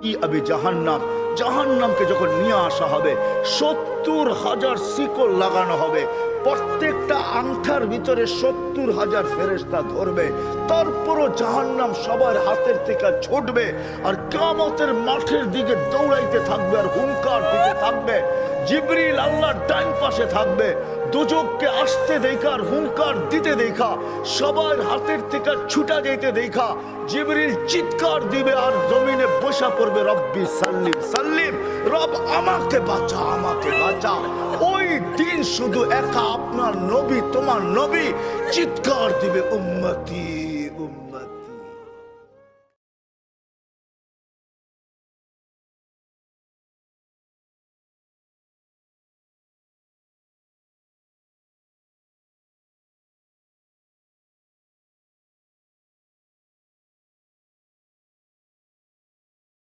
ই আবি জাহান্নাম, জাহান্নামকে যখন নিয়ে আসা হবে ৭০,০০০ শিকল লাগানো হবে, প্রত্যেকটা আংটার ভিতরে ৭০,০০০ ফেরেশতা ধরবে, তারপরও জাহান্নাম সবার হাতের থেকে ছুটবে আর কিয়ামতের মাঠের দিকে দৌড়াইতে থাকবে আর হুঙ্কার দিতে থাকবে। জিবরিল আল্লাহর ডান পাশে থাকবে, দোজখকে আসতে দেখা আর হুঙ্কার দিতে দেখা, সবার হাতের থেকে ছুটা যেতে দেখা জিবরিল চিৎকার দিবে আর জমিনে বসা পড়বে, রব্বি সাল্লিম সাল্লিম, রব আমাকে বাঁচা, আমাকে বাঁচা। ওই দিন শুধু একা আপনার নবী, তোমার নবী চিৎকার দিবে, উম্মতি